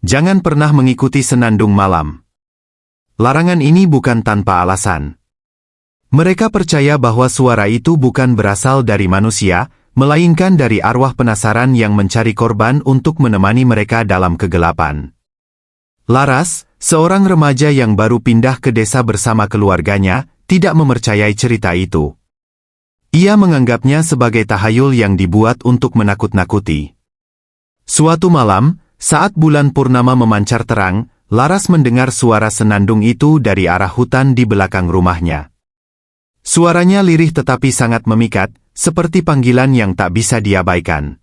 Jangan pernah mengikuti senandung malam. Larangan ini bukan tanpa alasan. Mereka percaya bahwa suara itu bukan berasal dari manusia, melainkan dari arwah penasaran yang mencari korban untuk menemani mereka dalam kegelapan. Laras, seorang remaja yang baru pindah ke desa bersama keluarganya, tidak mempercayai cerita itu. Ia menganggapnya sebagai tahayul yang dibuat untuk menakut-nakuti. Suatu malam, saat bulan purnama memancar terang, Laras mendengar suara senandung itu dari arah hutan di belakang rumahnya. Suaranya lirih tetapi sangat memikat, seperti panggilan yang tak bisa diabaikan.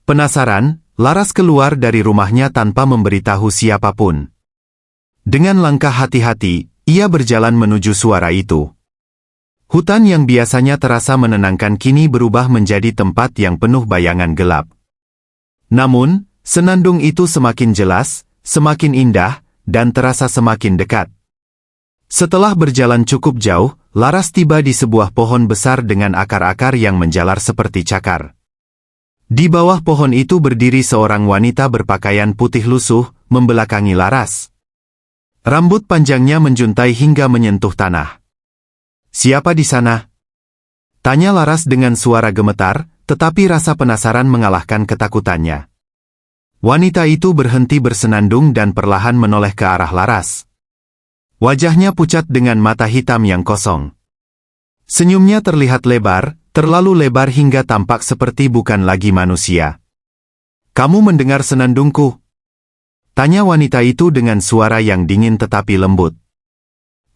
Penasaran, Laras keluar dari rumahnya tanpa memberitahu siapapun. Dengan langkah hati-hati, ia berjalan menuju suara itu. Hutan yang biasanya terasa menenangkan kini berubah menjadi tempat yang penuh bayangan gelap. Namun, senandung itu semakin jelas, semakin indah, dan terasa semakin dekat. Setelah berjalan cukup jauh, Laras tiba di sebuah pohon besar dengan akar-akar yang menjalar seperti cakar. Di bawah pohon itu berdiri seorang wanita berpakaian putih lusuh, membelakangi Laras. Rambut panjangnya menjuntai hingga menyentuh tanah. "Siapa di sana?" tanya Laras dengan suara gemetar, tetapi rasa penasaran mengalahkan ketakutannya. Wanita itu berhenti bersenandung dan perlahan menoleh ke arah Laras. Wajahnya pucat dengan mata hitam yang kosong. Senyumnya terlihat lebar, terlalu lebar hingga tampak seperti bukan lagi manusia. "Kamu mendengar senandungku?" tanya wanita itu dengan suara yang dingin tetapi lembut.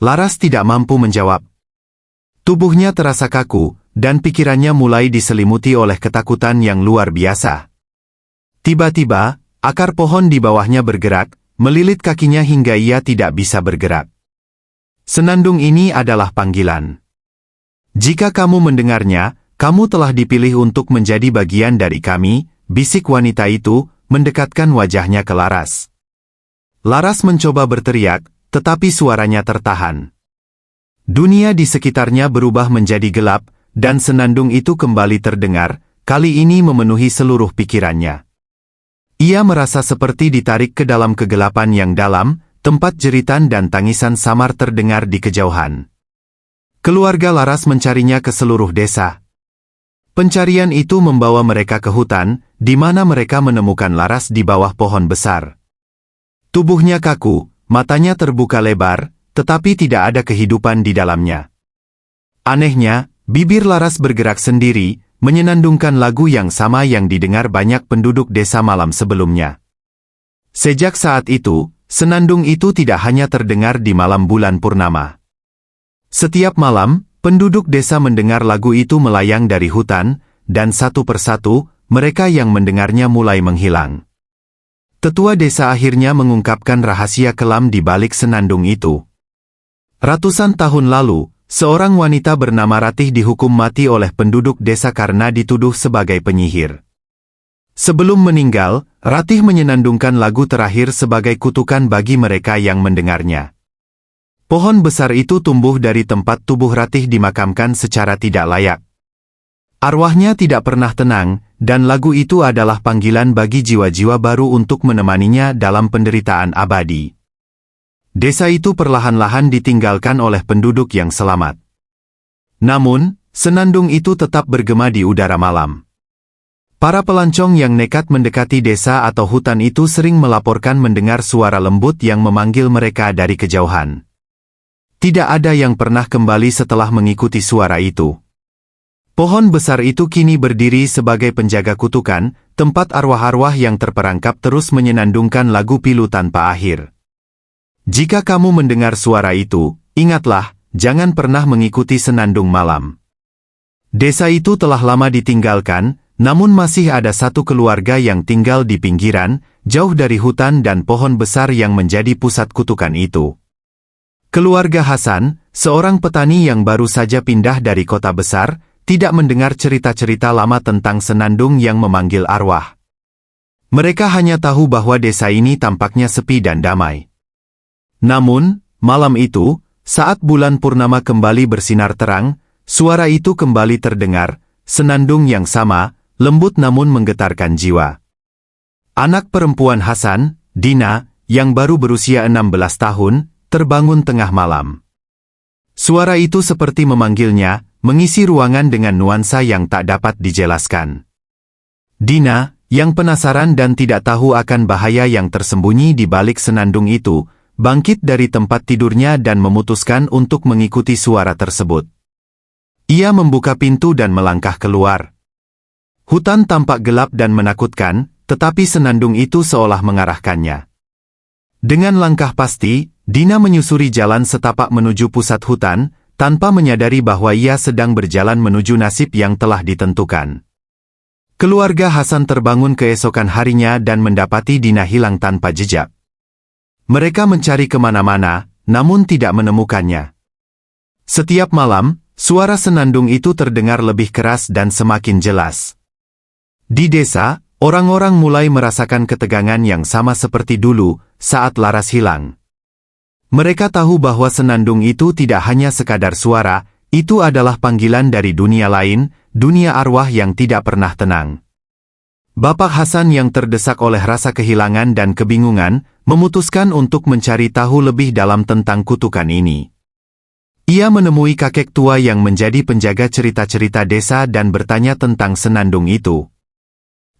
Laras tidak mampu menjawab. Tubuhnya terasa kaku, dan pikirannya mulai diselimuti oleh ketakutan yang luar biasa. Tiba-tiba, akar pohon di bawahnya bergerak, melilit kakinya hingga ia tidak bisa bergerak. Senandung ini adalah panggilan. "Jika kamu mendengarnya, kamu telah dipilih untuk menjadi bagian dari kami," bisik wanita itu, mendekatkan wajahnya ke Laras. Laras mencoba berteriak, tetapi suaranya tertahan. Dunia di sekitarnya berubah menjadi gelap, dan senandung itu kembali terdengar, kali ini memenuhi seluruh pikirannya. Ia merasa seperti ditarik ke dalam kegelapan yang dalam, tempat jeritan dan tangisan samar terdengar di kejauhan. Keluarga Laras mencarinya ke seluruh desa. Pencarian itu membawa mereka ke hutan, di mana mereka menemukan Laras di bawah pohon besar. Tubuhnya kaku, matanya terbuka lebar, tetapi tidak ada kehidupan di dalamnya. Anehnya, bibir Laras bergerak sendiri, menyenandungkan lagu yang sama yang didengar banyak penduduk desa malam sebelumnya. Sejak saat itu, senandung itu tidak hanya terdengar di malam bulan purnama. Setiap malam, penduduk desa mendengar lagu itu melayang dari hutan, dan satu persatu, mereka yang mendengarnya mulai menghilang. Tetua desa akhirnya mengungkapkan rahasia kelam di balik senandung itu. Ratusan tahun lalu, seorang wanita bernama Ratih dihukum mati oleh penduduk desa karena dituduh sebagai penyihir. Sebelum meninggal, Ratih menyenandungkan lagu terakhir sebagai kutukan bagi mereka yang mendengarnya. Pohon besar itu tumbuh dari tempat tubuh Ratih dimakamkan secara tidak layak. Arwahnya tidak pernah tenang, dan lagu itu adalah panggilan bagi jiwa-jiwa baru untuk menemaninya dalam penderitaan abadi. Desa itu perlahan-lahan ditinggalkan oleh penduduk yang selamat. Namun, senandung itu tetap bergema di udara malam. Para pelancong yang nekat mendekati desa atau hutan itu sering melaporkan mendengar suara lembut yang memanggil mereka dari kejauhan. Tidak ada yang pernah kembali setelah mengikuti suara itu. Pohon besar itu kini berdiri sebagai penjaga kutukan, tempat arwah-arwah yang terperangkap terus menyenandungkan lagu pilu tanpa akhir. Jika kamu mendengar suara itu, ingatlah, jangan pernah mengikuti senandung malam. Desa itu telah lama ditinggalkan, namun masih ada satu keluarga yang tinggal di pinggiran, jauh dari hutan dan pohon besar yang menjadi pusat kutukan itu. Keluarga Hasan, seorang petani yang baru saja pindah dari kota besar, tidak mendengar cerita-cerita lama tentang senandung yang memanggil arwah. Mereka hanya tahu bahwa desa ini tampaknya sepi dan damai. Namun, malam itu, saat bulan purnama kembali bersinar terang, suara itu kembali terdengar, senandung yang sama, lembut namun menggetarkan jiwa. Anak perempuan Hasan, Dina, yang baru berusia 16 tahun, terbangun tengah malam. Suara itu seperti memanggilnya, mengisi ruangan dengan nuansa yang tak dapat dijelaskan. Dina, yang penasaran dan tidak tahu akan bahaya yang tersembunyi di balik senandung itu, bangkit dari tempat tidurnya dan memutuskan untuk mengikuti suara tersebut. Ia membuka pintu dan melangkah keluar. Hutan tampak gelap dan menakutkan, tetapi senandung itu seolah mengarahkannya. Dengan langkah pasti, Dina menyusuri jalan setapak menuju pusat hutan, tanpa menyadari bahwa ia sedang berjalan menuju nasib yang telah ditentukan. Keluarga Hasan terbangun keesokan harinya dan mendapati Dina hilang tanpa jejak. Mereka mencari kemana-mana, namun tidak menemukannya. Setiap malam, suara senandung itu terdengar lebih keras dan semakin jelas. Di desa, orang-orang mulai merasakan ketegangan yang sama seperti dulu, saat Laras hilang. Mereka tahu bahwa senandung itu tidak hanya sekadar suara, itu adalah panggilan dari dunia lain, dunia arwah yang tidak pernah tenang. Bapak Hasan yang terdesak oleh rasa kehilangan dan kebingungan, memutuskan untuk mencari tahu lebih dalam tentang kutukan ini. Ia menemui kakek tua yang menjadi penjaga cerita-cerita desa dan bertanya tentang senandung itu.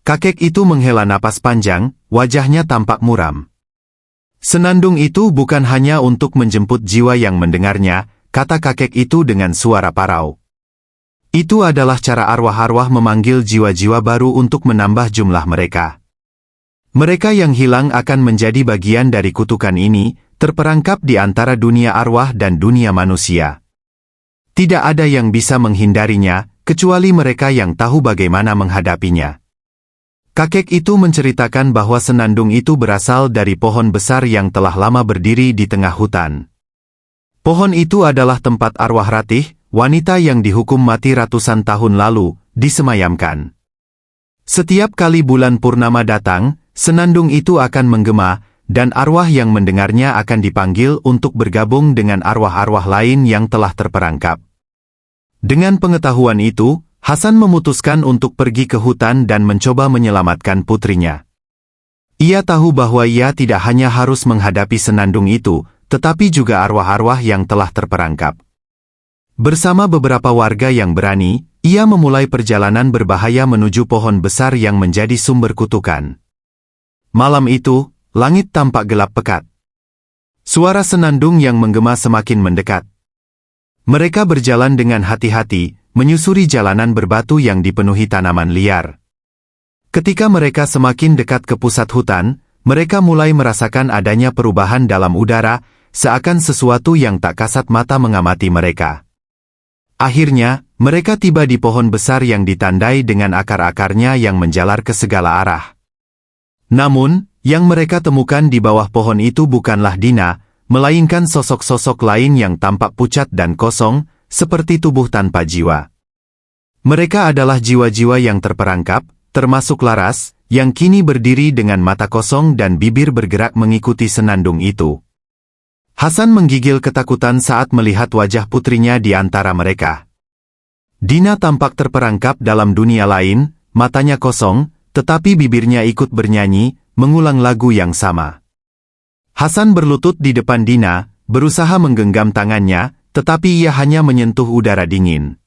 Kakek itu menghela napas panjang, wajahnya tampak muram. Senandung itu bukan hanya untuk menjemput jiwa yang mendengarnya, kata kakek itu dengan suara parau. Itu adalah cara arwah-arwah memanggil jiwa-jiwa baru untuk menambah jumlah mereka. Mereka yang hilang akan menjadi bagian dari kutukan ini, terperangkap di antara dunia arwah dan dunia manusia. Tidak ada yang bisa menghindarinya, kecuali mereka yang tahu bagaimana menghadapinya. Kakek itu menceritakan bahwa senandung itu berasal dari pohon besar yang telah lama berdiri di tengah hutan. Pohon itu adalah tempat arwah Ratih, wanita yang dihukum mati ratusan tahun lalu, disemayamkan. Setiap kali bulan purnama datang, senandung itu akan menggema, dan arwah yang mendengarnya akan dipanggil untuk bergabung dengan arwah-arwah lain yang telah terperangkap. Dengan pengetahuan itu, Hasan memutuskan untuk pergi ke hutan dan mencoba menyelamatkan putrinya. Ia tahu bahwa ia tidak hanya harus menghadapi senandung itu, tetapi juga arwah-arwah yang telah terperangkap. Bersama beberapa warga yang berani, ia memulai perjalanan berbahaya menuju pohon besar yang menjadi sumber kutukan. Malam itu, langit tampak gelap pekat. Suara senandung yang menggema semakin mendekat. Mereka berjalan dengan hati-hati, menyusuri jalanan berbatu yang dipenuhi tanaman liar. Ketika mereka semakin dekat ke pusat hutan, mereka mulai merasakan adanya perubahan dalam udara, seakan sesuatu yang tak kasat mata mengamati mereka. Akhirnya, mereka tiba di pohon besar yang ditandai dengan akar-akarnya yang menjalar ke segala arah. Namun, yang mereka temukan di bawah pohon itu bukanlah Dina, melainkan sosok-sosok lain yang tampak pucat dan kosong, seperti tubuh tanpa jiwa. Mereka adalah jiwa-jiwa yang terperangkap, termasuk Laras, yang kini berdiri dengan mata kosong dan bibir bergerak mengikuti senandung itu. Hasan menggigil ketakutan saat melihat wajah putrinya di antara mereka. Dina tampak terperangkap dalam dunia lain, matanya kosong, tetapi bibirnya ikut bernyanyi, mengulang lagu yang sama. Hasan berlutut di depan Dina, berusaha menggenggam tangannya, tetapi ia hanya menyentuh udara dingin.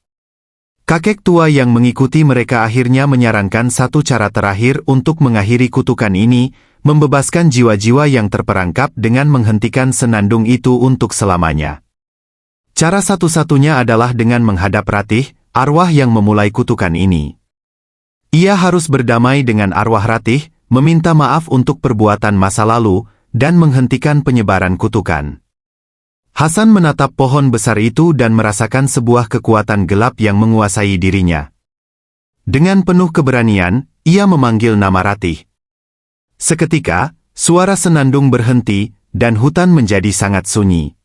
Kakek tua yang mengikuti mereka akhirnya menyarankan satu cara terakhir untuk mengakhiri kutukan ini, membebaskan jiwa-jiwa yang terperangkap dengan menghentikan senandung itu untuk selamanya. Cara satu-satunya adalah dengan menghadap Ratih, arwah yang memulai kutukan ini. Ia harus berdamai dengan arwah Ratih, meminta maaf untuk perbuatan masa lalu, dan menghentikan penyebaran kutukan. Hasan menatap pohon besar itu dan merasakan sebuah kekuatan gelap yang menguasai dirinya. Dengan penuh keberanian, ia memanggil nama Ratih. Seketika, suara senandung berhenti, dan hutan menjadi sangat sunyi.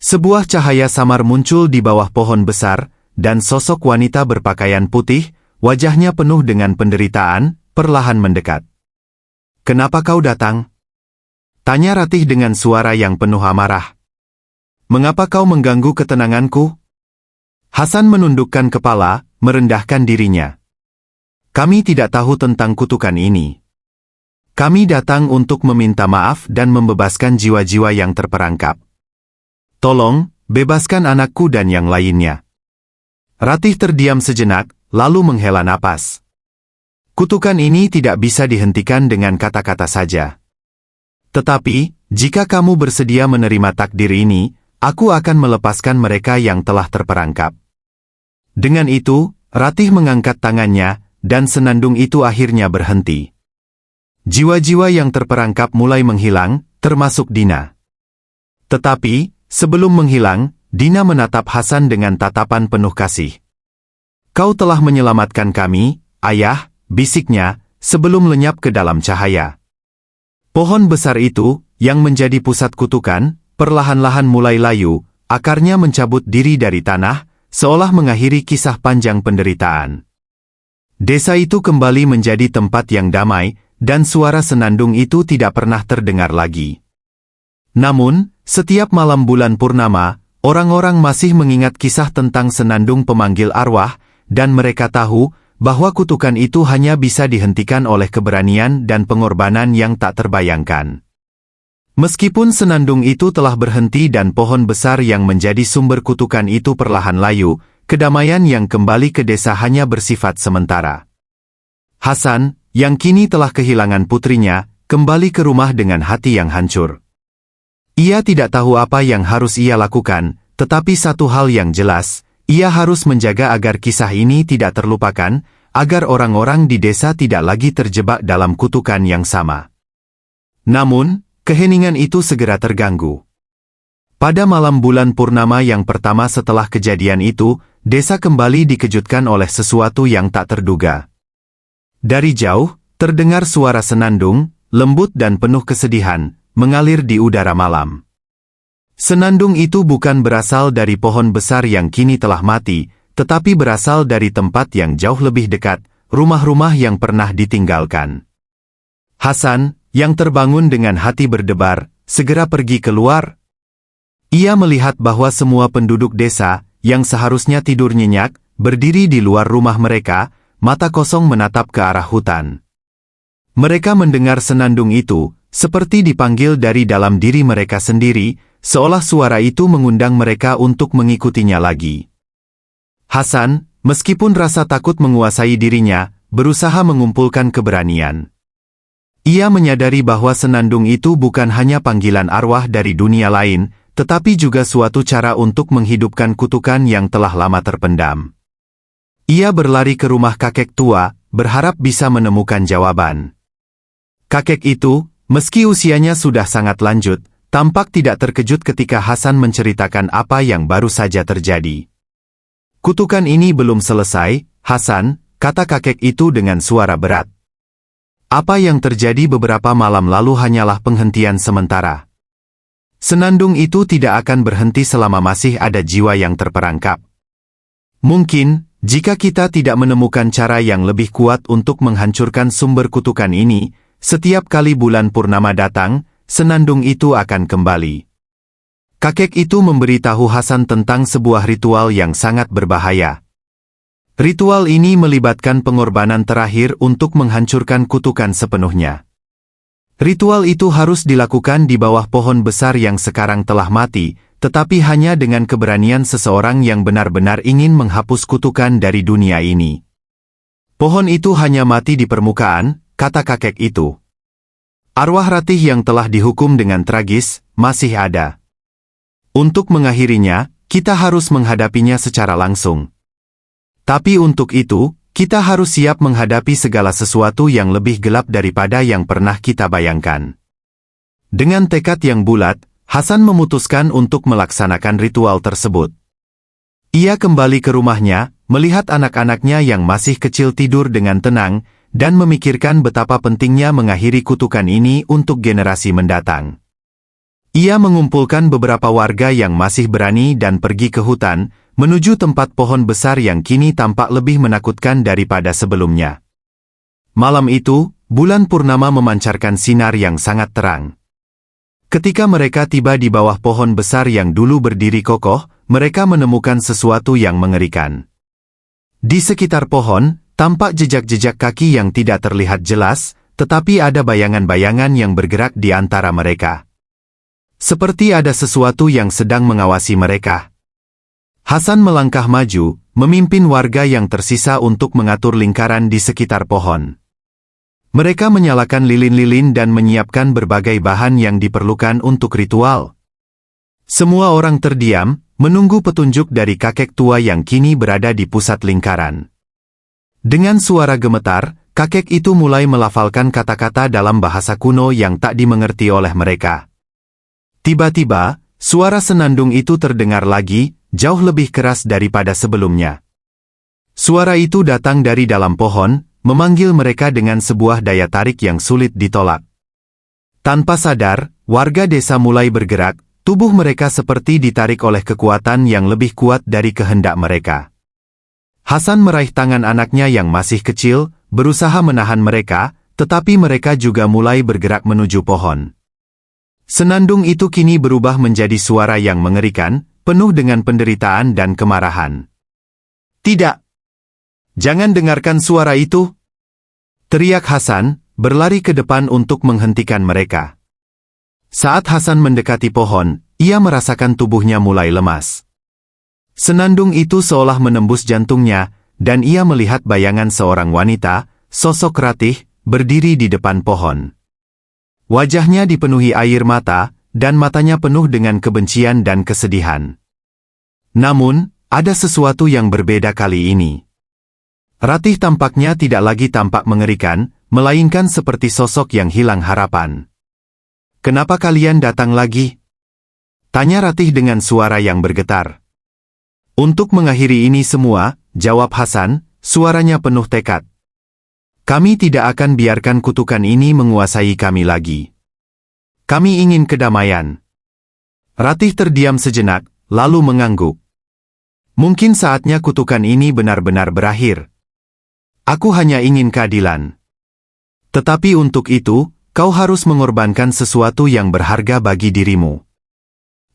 Sebuah cahaya samar muncul di bawah pohon besar, dan sosok wanita berpakaian putih, wajahnya penuh dengan penderitaan, perlahan mendekat. "Kenapa kau datang?" tanya Ratih dengan suara yang penuh amarah. "Mengapa kau mengganggu ketenanganku?" Hasan menundukkan kepala, merendahkan dirinya. "Kami tidak tahu tentang kutukan ini. kami datang untuk meminta maaf dan membebaskan jiwa-jiwa yang terperangkap. Tolong, bebaskan anakku dan yang lainnya." Ratih terdiam sejenak, lalu menghela napas. Kutukan ini tidak bisa dihentikan dengan kata-kata saja. "Tetapi, jika kamu bersedia menerima takdir ini, aku akan melepaskan mereka yang telah terperangkap." Dengan itu, Ratih mengangkat tangannya, dan senandung itu akhirnya berhenti. Jiwa-jiwa yang terperangkap mulai menghilang, termasuk Dina. Tetapi, sebelum menghilang, Dina menatap Hasan dengan tatapan penuh kasih. "Kau telah menyelamatkan kami, Ayah," bisiknya, sebelum lenyap ke dalam cahaya. Pohon besar itu, yang menjadi pusat kutukan, perlahan-lahan mulai layu, akarnya mencabut diri dari tanah, seolah mengakhiri kisah panjang penderitaan. Desa itu kembali menjadi tempat yang damai, dan suara senandung itu tidak pernah terdengar lagi. Namun, setiap malam bulan purnama, orang-orang masih mengingat kisah tentang senandung pemanggil arwah, dan mereka tahu bahwa kutukan itu hanya bisa dihentikan oleh keberanian dan pengorbanan yang tak terbayangkan. Meskipun senandung itu telah berhenti dan pohon besar yang menjadi sumber kutukan itu perlahan layu, kedamaian yang kembali ke desa hanya bersifat sementara. Hasan, yang kini telah kehilangan putrinya, kembali ke rumah dengan hati yang hancur. Ia tidak tahu apa yang harus ia lakukan, tetapi satu hal yang jelas, ia harus menjaga agar kisah ini tidak terlupakan, agar orang-orang di desa tidak lagi terjebak dalam kutukan yang sama. Namun, keheningan itu segera terganggu. Pada malam bulan purnama yang pertama setelah kejadian itu, desa kembali dikejutkan oleh sesuatu yang tak terduga. Dari jauh, terdengar suara senandung, lembut dan penuh kesedihan, mengalir di udara malam. Senandung itu bukan berasal dari pohon besar yang kini telah mati, tetapi berasal dari tempat yang jauh lebih dekat, rumah-rumah yang pernah ditinggalkan. Hasan, yang terbangun dengan hati berdebar, segera pergi keluar. Ia melihat bahwa semua penduduk desa, yang seharusnya tidur nyenyak, berdiri di luar rumah mereka, mata kosong menatap ke arah hutan. Mereka mendengar senandung itu, seperti dipanggil dari dalam diri mereka sendiri, seolah suara itu mengundang mereka untuk mengikutinya lagi. Hasan, meskipun rasa takut menguasai dirinya, berusaha mengumpulkan keberanian. Ia menyadari bahwa senandung itu bukan hanya panggilan arwah dari dunia lain, tetapi juga suatu cara untuk menghidupkan kutukan yang telah lama terpendam. Ia berlari ke rumah kakek tua, berharap bisa menemukan jawaban. Kakek itu, meski usianya sudah sangat lanjut, tampak tidak terkejut ketika Hasan menceritakan apa yang baru saja terjadi. "Kutukan ini belum selesai, Hasan," kata kakek itu dengan suara berat. "Apa yang terjadi beberapa malam lalu hanyalah penghentian sementara. Senandung itu tidak akan berhenti selama masih ada jiwa yang terperangkap. Mungkin, jika kita tidak menemukan cara yang lebih kuat untuk menghancurkan sumber kutukan ini, setiap kali bulan purnama datang, senandung itu akan kembali." Kakek itu memberitahu Hasan tentang sebuah ritual yang sangat berbahaya. Ritual ini melibatkan pengorbanan terakhir untuk menghancurkan kutukan sepenuhnya. Ritual itu harus dilakukan di bawah pohon besar yang sekarang telah mati, tetapi hanya dengan keberanian seseorang yang benar-benar ingin menghapus kutukan dari dunia ini. "Pohon itu hanya mati di permukaan," kata kakek itu. "Arwah Ratih yang telah dihukum dengan tragis, masih ada. Untuk mengakhirinya, kita harus menghadapinya secara langsung. Tapi untuk itu, kita harus siap menghadapi segala sesuatu yang lebih gelap daripada yang pernah kita bayangkan." Dengan tekad yang bulat, Hasan memutuskan untuk melaksanakan ritual tersebut. Ia kembali ke rumahnya, melihat anak-anaknya yang masih kecil tidur dengan tenang, dan memikirkan betapa pentingnya mengakhiri kutukan ini untuk generasi mendatang. Ia mengumpulkan beberapa warga yang masih berani dan pergi ke hutan, menuju tempat pohon besar yang kini tampak lebih menakutkan daripada sebelumnya. Malam itu, bulan purnama memancarkan sinar yang sangat terang. Ketika mereka tiba di bawah pohon besar yang dulu berdiri kokoh, mereka menemukan sesuatu yang mengerikan. Di sekitar pohon, tampak jejak-jejak kaki yang tidak terlihat jelas, tetapi ada bayangan-bayangan yang bergerak di antara mereka. Seperti ada sesuatu yang sedang mengawasi mereka. Hasan melangkah maju, memimpin warga yang tersisa untuk mengatur lingkaran di sekitar pohon. Mereka menyalakan lilin-lilin dan menyiapkan berbagai bahan yang diperlukan untuk ritual. Semua orang terdiam, menunggu petunjuk dari kakek tua yang kini berada di pusat lingkaran. Dengan suara gemetar, kakek itu mulai melafalkan kata-kata dalam bahasa kuno yang tak dimengerti oleh mereka. Tiba-tiba, suara senandung itu terdengar lagi, jauh lebih keras daripada sebelumnya. Suara itu datang dari dalam pohon, memanggil mereka dengan sebuah daya tarik yang sulit ditolak. Tanpa sadar, warga desa mulai bergerak, tubuh mereka seperti ditarik oleh kekuatan yang lebih kuat dari kehendak mereka. Hasan meraih tangan anaknya yang masih kecil, berusaha menahan mereka, tetapi mereka juga mulai bergerak menuju pohon. Senandung itu kini berubah menjadi suara yang mengerikan, penuh dengan penderitaan dan kemarahan. "Tidak! Jangan dengarkan suara itu!" teriak Hasan, berlari ke depan untuk menghentikan mereka. Saat Hasan mendekati pohon, ia merasakan tubuhnya mulai lemas. Senandung itu seolah menembus jantungnya, dan ia melihat bayangan seorang wanita, sosok ratih, berdiri di depan pohon. Wajahnya dipenuhi air mata, dan matanya penuh dengan kebencian dan kesedihan. Namun, ada sesuatu yang berbeda kali ini. Ratih tampaknya tidak lagi tampak mengerikan, melainkan seperti sosok yang hilang harapan. "Kenapa kalian datang lagi?" tanya Ratih dengan suara yang bergetar. "Untuk mengakhiri ini semua," jawab Hasan, suaranya penuh tekad. "Kami tidak akan biarkan kutukan ini menguasai kami lagi. Kami ingin kedamaian." Ratih terdiam sejenak, lalu mengangguk. "Mungkin saatnya kutukan ini benar-benar berakhir. Aku hanya ingin keadilan. Tetapi untuk itu, kau harus mengorbankan sesuatu yang berharga bagi dirimu."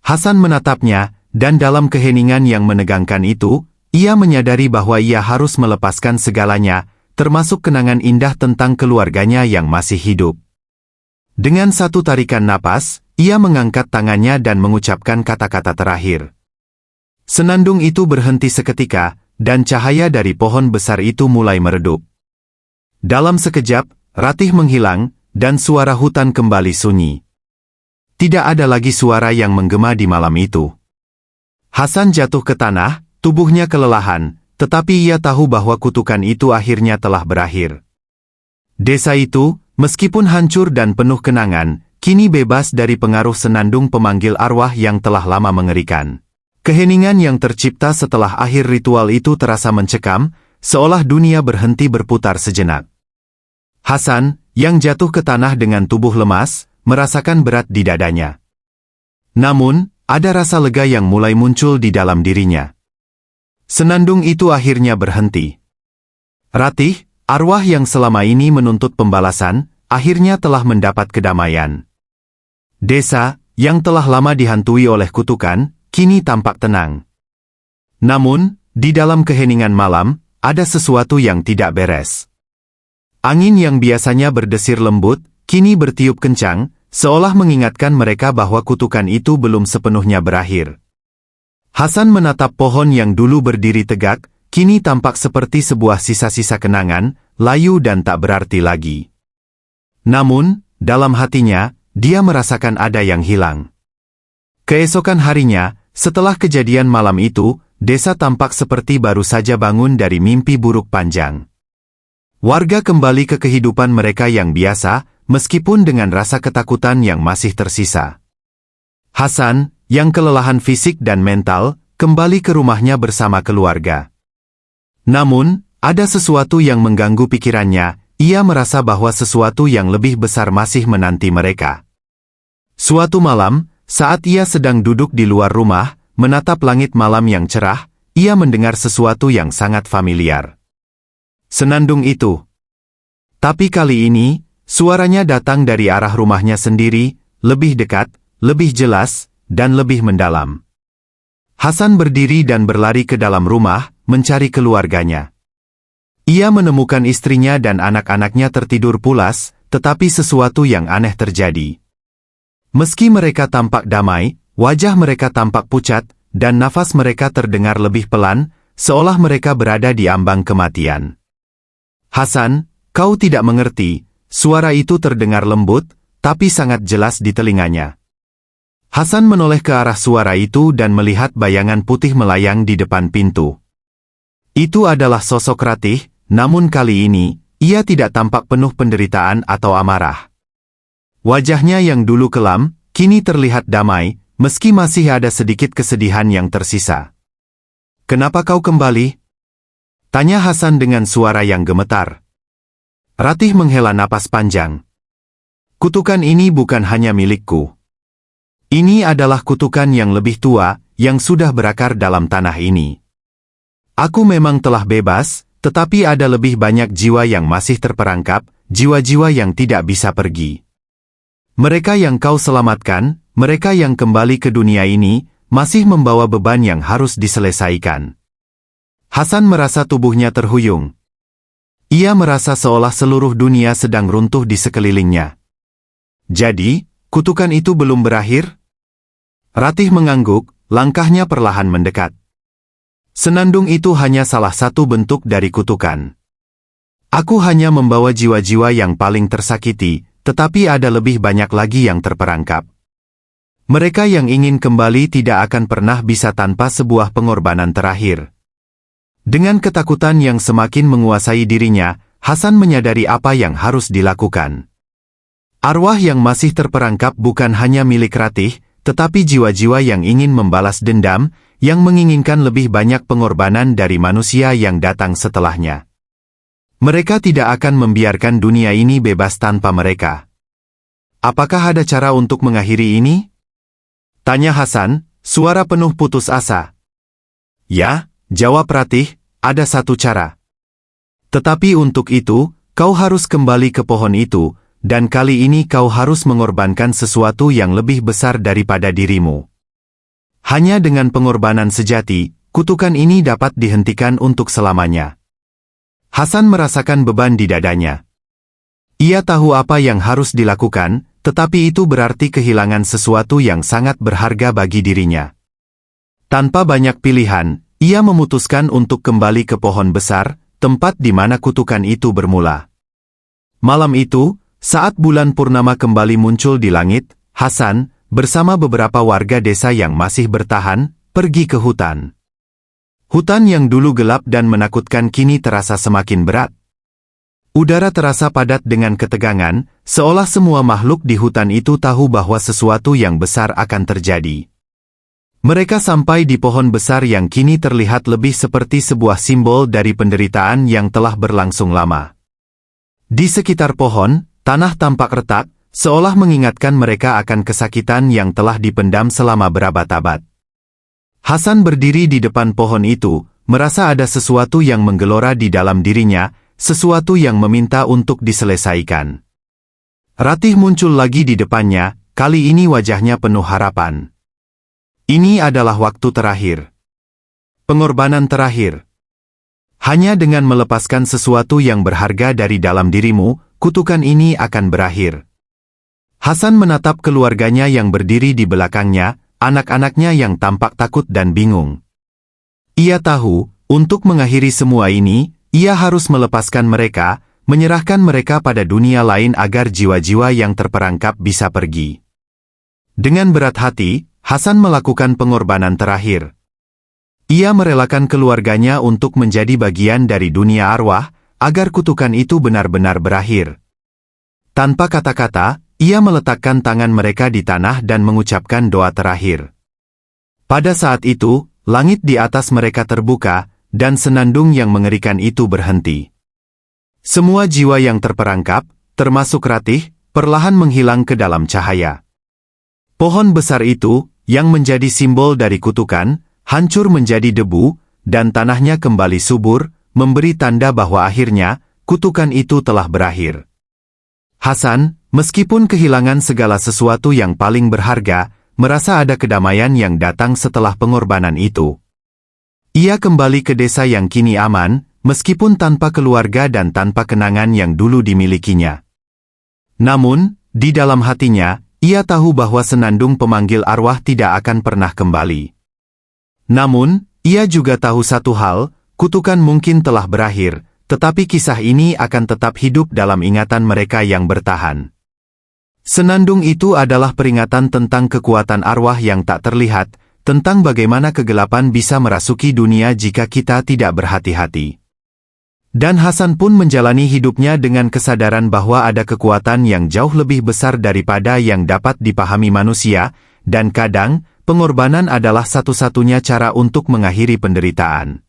Hasan menatapnya, dan dalam keheningan yang menegangkan itu, ia menyadari bahwa ia harus melepaskan segalanya, termasuk kenangan indah tentang keluarganya yang masih hidup. Dengan satu tarikan napas, ia mengangkat tangannya dan mengucapkan kata-kata terakhir. Senandung itu berhenti seketika, dan cahaya dari pohon besar itu mulai meredup. Dalam sekejap, Ratih menghilang, dan suara hutan kembali sunyi. Tidak ada lagi suara yang menggema di malam itu. Hasan jatuh ke tanah, tubuhnya kelelahan, tetapi ia tahu bahwa kutukan itu akhirnya telah berakhir. Desa itu, meskipun hancur dan penuh kenangan, kini bebas dari pengaruh senandung pemanggil arwah yang telah lama mengerikan. Keheningan yang tercipta setelah akhir ritual itu terasa mencekam, seolah dunia berhenti berputar sejenak. Hasan, yang jatuh ke tanah dengan tubuh lemas, merasakan berat di dadanya. Namun, ada rasa lega yang mulai muncul di dalam dirinya. Senandung itu akhirnya berhenti. Ratih, arwah yang selama ini menuntut pembalasan, akhirnya telah mendapat kedamaian. Desa, yang telah lama dihantui oleh kutukan, kini tampak tenang. Namun, di dalam keheningan malam, ada sesuatu yang tidak beres. Angin yang biasanya berdesir lembut, kini bertiup kencang, seolah mengingatkan mereka bahwa kutukan itu belum sepenuhnya berakhir. Hasan menatap pohon yang dulu berdiri tegak, kini tampak seperti sebuah sisa-sisa kenangan, layu dan tak berarti lagi. Namun, dalam hatinya, dia merasakan ada yang hilang. Keesokan harinya, setelah kejadian malam itu, desa tampak seperti baru saja bangun dari mimpi buruk panjang. Warga kembali ke kehidupan mereka yang biasa, meskipun dengan rasa ketakutan yang masih tersisa. Hasan, yang kelelahan fisik dan mental, kembali ke rumahnya bersama keluarga. Namun, ada sesuatu yang mengganggu pikirannya, ia merasa bahwa sesuatu yang lebih besar masih menanti mereka. Suatu malam, saat ia sedang duduk di luar rumah, menatap langit malam yang cerah, ia mendengar sesuatu yang sangat familiar. Senandung itu. Tapi kali ini, suaranya datang dari arah rumahnya sendiri, lebih dekat, lebih jelas, dan lebih mendalam. Hasan berdiri dan berlari ke dalam rumah, mencari keluarganya. Ia menemukan istrinya dan anak-anaknya tertidur pulas, tetapi sesuatu yang aneh terjadi. Meski mereka tampak damai, wajah mereka tampak pucat, dan nafas mereka terdengar lebih pelan, seolah mereka berada di ambang kematian. Hasan, kau tidak mengerti, suara itu terdengar lembut, tapi sangat jelas di telinganya. Hasan menoleh ke arah suara itu dan melihat bayangan putih melayang di depan pintu. Itu adalah sosok Ratih, namun kali ini, ia tidak tampak penuh penderitaan atau amarah. Wajahnya yang dulu kelam, kini terlihat damai, meski masih ada sedikit kesedihan yang tersisa. "Kenapa kau kembali?" tanya Hasan dengan suara yang gemetar. Ratih menghela napas panjang. "Kutukan ini bukan hanya milikku. Ini adalah kutukan yang lebih tua, yang sudah berakar dalam tanah ini. Aku memang telah bebas, tetapi ada lebih banyak jiwa yang masih terperangkap, jiwa-jiwa yang tidak bisa pergi. Mereka yang kau selamatkan, mereka yang kembali ke dunia ini, masih membawa beban yang harus diselesaikan." Hasan merasa tubuhnya terhuyung. Ia merasa seolah seluruh dunia sedang runtuh di sekelilingnya. "Jadi, kutukan itu belum berakhir?" Ratih mengangguk, langkahnya perlahan mendekat. "Senandung itu hanya salah satu bentuk dari kutukan. Aku hanya membawa jiwa-jiwa yang paling tersakiti, tetapi ada lebih banyak lagi yang terperangkap. Mereka yang ingin kembali tidak akan pernah bisa tanpa sebuah pengorbanan terakhir." Dengan ketakutan yang semakin menguasai dirinya, Hasan menyadari apa yang harus dilakukan. Arwah yang masih terperangkap bukan hanya milik Ratih, tetapi jiwa-jiwa yang ingin membalas dendam, yang menginginkan lebih banyak pengorbanan dari manusia yang datang setelahnya. Mereka tidak akan membiarkan dunia ini bebas tanpa mereka. "Apakah ada cara untuk mengakhiri ini?" tanya Hasan, suara penuh putus asa. "Ya," jawab Ratih, "ada satu cara. Tetapi untuk itu, kau harus kembali ke pohon itu, dan kali ini kau harus mengorbankan sesuatu yang lebih besar daripada dirimu. Hanya dengan pengorbanan sejati, kutukan ini dapat dihentikan untuk selamanya." Hasan merasakan beban di dadanya. Ia tahu apa yang harus dilakukan, tetapi itu berarti kehilangan sesuatu yang sangat berharga bagi dirinya. Tanpa banyak pilihan, ia memutuskan untuk kembali ke pohon besar, tempat di mana kutukan itu bermula. Malam itu, saat bulan purnama kembali muncul di langit, Hasan, bersama beberapa warga desa yang masih bertahan, pergi ke hutan. Hutan yang dulu gelap dan menakutkan kini terasa semakin berat. Udara terasa padat dengan ketegangan, seolah semua makhluk di hutan itu tahu bahwa sesuatu yang besar akan terjadi. Mereka sampai di pohon besar yang kini terlihat lebih seperti sebuah simbol dari penderitaan yang telah berlangsung lama. Di sekitar pohon, tanah tampak retak, seolah mengingatkan mereka akan kesakitan yang telah dipendam selama berabad-abad. Hasan berdiri di depan pohon itu, merasa ada sesuatu yang menggelora di dalam dirinya, sesuatu yang meminta untuk diselesaikan. Ratih muncul lagi di depannya, kali ini wajahnya penuh harapan. "Ini adalah waktu terakhir. Pengorbanan terakhir. Hanya dengan melepaskan sesuatu yang berharga dari dalam dirimu, kutukan ini akan berakhir." Hasan menatap keluarganya yang berdiri di belakangnya, anak-anaknya yang tampak takut dan bingung. Ia tahu, untuk mengakhiri semua ini, ia harus melepaskan mereka, menyerahkan mereka pada dunia lain agar jiwa-jiwa yang terperangkap bisa pergi. Dengan berat hati, Hasan melakukan pengorbanan terakhir. Ia merelakan keluarganya untuk menjadi bagian dari dunia arwah, agar kutukan itu benar-benar berakhir. Tanpa kata-kata, ia meletakkan tangan mereka di tanah dan mengucapkan doa terakhir. Pada saat itu, langit di atas mereka terbuka, dan senandung yang mengerikan itu berhenti. Semua jiwa yang terperangkap, termasuk Ratih, perlahan menghilang ke dalam cahaya. Pohon besar itu, yang menjadi simbol dari kutukan, hancur menjadi debu, dan tanahnya kembali subur, memberi tanda bahwa akhirnya, kutukan itu telah berakhir. Hasan, meskipun kehilangan segala sesuatu yang paling berharga, merasa ada kedamaian yang datang setelah pengorbanan itu. Ia kembali ke desa yang kini aman, meskipun tanpa keluarga dan tanpa kenangan yang dulu dimilikinya. Namun, di dalam hatinya, ia tahu bahwa senandung pemanggil arwah tidak akan pernah kembali. Namun, ia juga tahu satu hal, kutukan mungkin telah berakhir, tetapi kisah ini akan tetap hidup dalam ingatan mereka yang bertahan. Senandung itu adalah peringatan tentang kekuatan arwah yang tak terlihat, tentang bagaimana kegelapan bisa merasuki dunia jika kita tidak berhati-hati. Dan Hasan pun menjalani hidupnya dengan kesadaran bahwa ada kekuatan yang jauh lebih besar daripada yang dapat dipahami manusia, dan kadang, pengorbanan adalah satu-satunya cara untuk mengakhiri penderitaan.